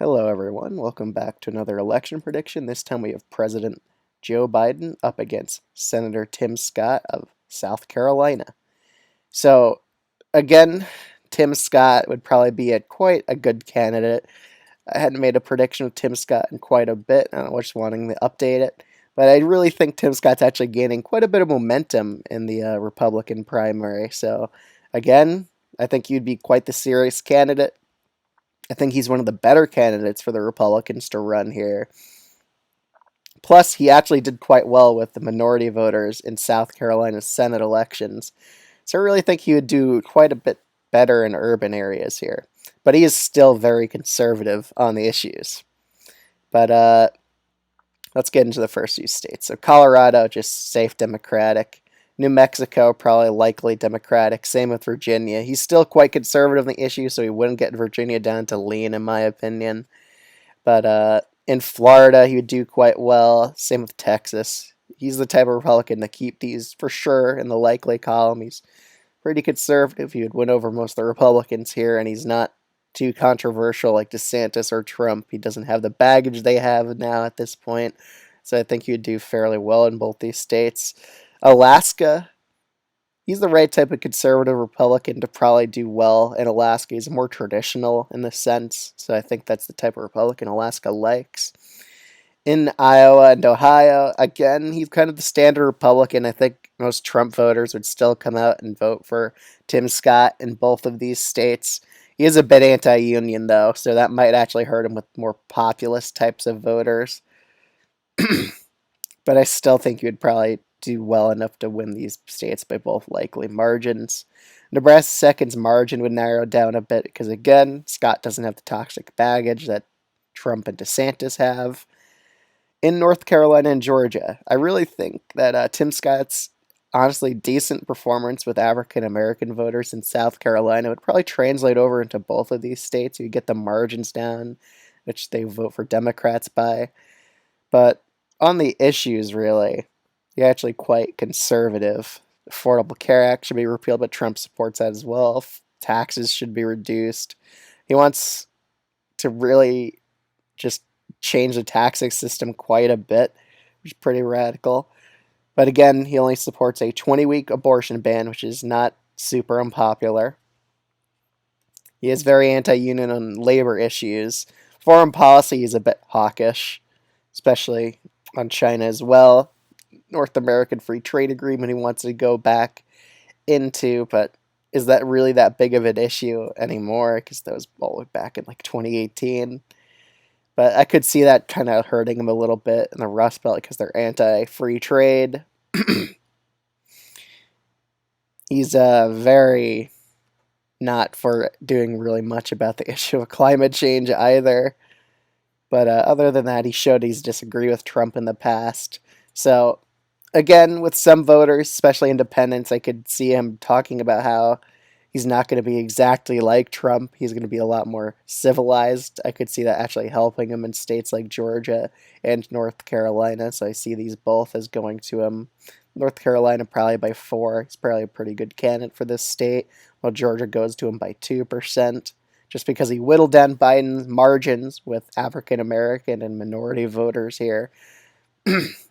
Hello, everyone. Welcome back to another election prediction. This time we have President Joe Biden up against Senator Tim Scott of South Carolina. So, again, Tim Scott would probably be quite a good candidate. I hadn't made a prediction with Tim Scott in quite a bit, and I was just wanting to update it. But I really think Tim Scott's actually gaining quite a bit of momentum in the Republican primary. So, again, I think you'd be quite the serious candidate. I think he's one of the better candidates for the Republicans to run here. Plus, he actually did quite well with the minority voters in South Carolina's Senate elections. So I really think he would do quite a bit better in urban areas here. But he is still very conservative on the issues. But let's get into the first few states. So Colorado, just safe Democratic. New Mexico, probably likely Democratic. Same with Virginia. He's still quite conservative on the issue, so he wouldn't get Virginia down to lean, in my opinion. But in Florida, he would do quite well. Same with Texas. He's the type of Republican to keep these for sure in the likely column. He's pretty conservative. He would win over most of the Republicans here, and he's not too controversial like DeSantis or Trump. He doesn't have the baggage they have now at this point. So I think he would do fairly well in both these states. Alaska, he's the right type of conservative Republican to probably do well in Alaska. He's more traditional in the sense, so I think that's the type of Republican Alaska likes. In Iowa and Ohio, again, he's kind of the standard Republican. I think most Trump voters would still come out and vote for Tim Scott in both of these states. He is a bit anti-union, though, so that might actually hurt him with more populist types of voters. But I still think he would probably do well enough to win these states by both likely margins. Nebraska's second's margin would narrow down a bit because, again, Scott doesn't have the toxic baggage that Trump and DeSantis have. In North Carolina and Georgia, I really think that Tim Scott's honestly decent performance with African American voters in South Carolina would probably translate over into both of these states. You get the margins down, which they vote for Democrats by. But on the issues, really, he's actually quite conservative. Affordable Care Act should be repealed, but Trump supports that as well. Taxes should be reduced. He wants to really just change the taxing system quite a bit, which is pretty radical. But again, he only supports a 20-week abortion ban, which is not super unpopular. He is very anti-union on labor issues. Foreign policy is a bit hawkish, especially on China as well. North American Free Trade Agreement he wants to go back into, but is that really that big of an issue anymore? Because that was all the way back in like 2018. But I could see that kind of hurting him a little bit in the Rust Belt because they're anti-free trade. He's very not for doing really much about the issue of climate change either. But other than that, he showed he's disagreed with Trump in the past. So, again, with some voters, especially independents, I could see him talking about how he's not going to be exactly like Trump. He's going to be a lot more civilized. I could see that actually helping him in states like Georgia and North Carolina. So I see these both as going to him. North Carolina probably by 4. He's probably a pretty good candidate for this state, while Georgia goes to him by 2%. Just because he whittled down Biden's margins with African American and minority voters here.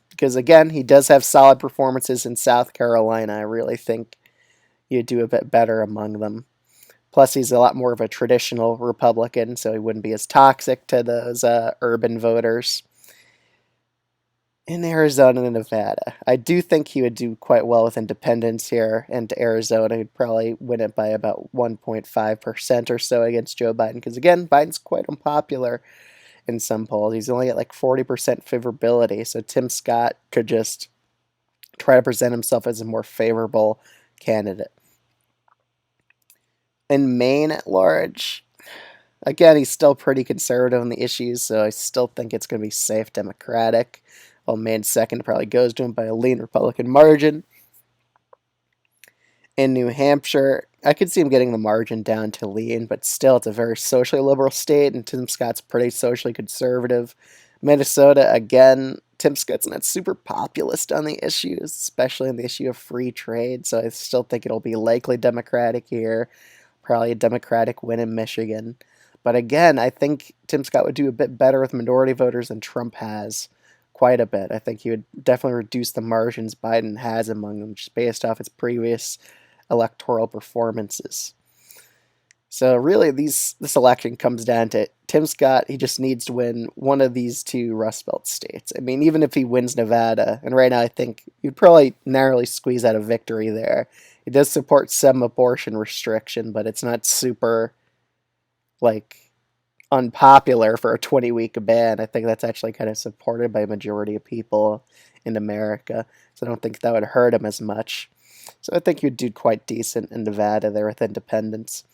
Because again, he does have solid performances in South Carolina. I really think you'd do a bit better among them. Plus, he's a lot more of a traditional Republican, so he wouldn't be as toxic to those urban voters. In Arizona and Nevada, I do think he would do quite well with independents here, and Arizona would probably win it by about 1.5% or so against Joe Biden, because again, Biden's quite unpopular in some polls. He's only at like 40% favorability, so Tim Scott could just try to present himself as a more favorable candidate. In Maine at large, again, he's still pretty conservative on the issues, so I still think it's going to be safe Democratic. While Maine's second probably goes to him by a lean Republican margin. In New Hampshire, I could see him getting the margin down to lean, but still, it's a very socially liberal state, and Tim Scott's pretty socially conservative. Minnesota, again, Tim Scott's not super populist on the issues, especially on the issue of free trade, so I still think it'll be likely Democratic here. Probably a Democratic win in Michigan. But again, I think Tim Scott would do a bit better with minority voters than Trump has, quite a bit. I think he would definitely reduce the margins Biden has among them just based off his previous electoral performances. So really, this election comes down to Tim Scott. He just needs to win one of these two Rust Belt states. I mean, even if he wins Nevada, and right now I think you'd probably narrowly squeeze out a victory there. He does support some abortion restriction, but it's not super like unpopular for a 20-week ban. I think that's actually kind of supported by a majority of people in America. So I don't think that would hurt him as much. So I think he'd do quite decent in Nevada there with independents.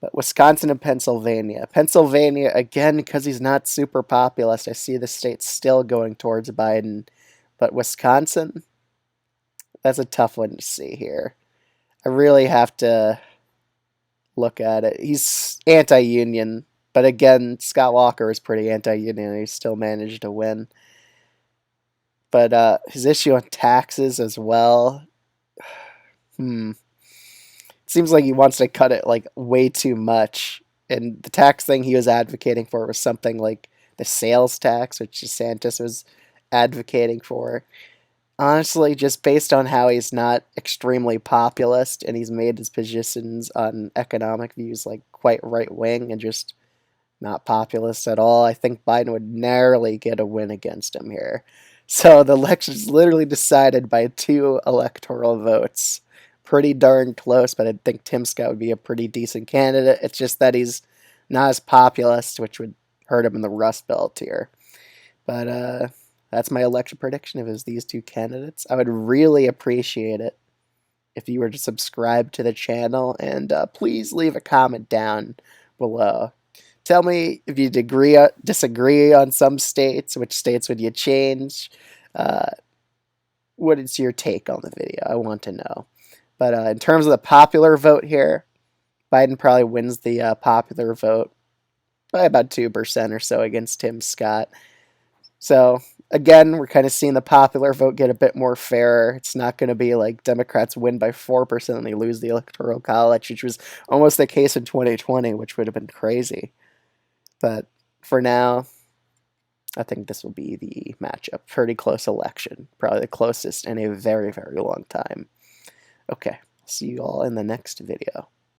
But Wisconsin and Pennsylvania. Pennsylvania, again, because he's not super populist, I see the state still going towards Biden. But Wisconsin, that's a tough one to see here. I really have to look at it. He's anti-union, but again, Scott Walker is pretty anti-union, and he still managed to win. But his issue on taxes as well. Seems like he wants to cut it like way too much. And the tax thing he was advocating for was something like the sales tax, which DeSantis was advocating for. Honestly, just based on how he's not extremely populist and he's made his positions on economic views like quite right wing and just not populist at all, I think Biden would narrowly get a win against him here. So the election's literally decided by 2 electoral votes. Pretty darn close, but I think Tim Scott would be a pretty decent candidate. It's just that he's not as populist, which would hurt him in the Rust Belt here. But that's my election prediction if it was these 2 candidates. I would really appreciate it if you were to subscribe to the channel, and please leave a comment down below. Tell me if you disagree on some states. Which states would you change? What is your take on the video? I want to know. But in terms of the popular vote here, Biden probably wins the popular vote by about 2% or so against Tim Scott. So again, we're kind of seeing the popular vote get a bit more fair. It's not going to be like Democrats win by 4% and they lose the Electoral College, which was almost the case in 2020, which would have been crazy. But for now, I think this will be the matchup. Pretty close election. Probably the closest in a very, very long time. Okay, see you all in the next video.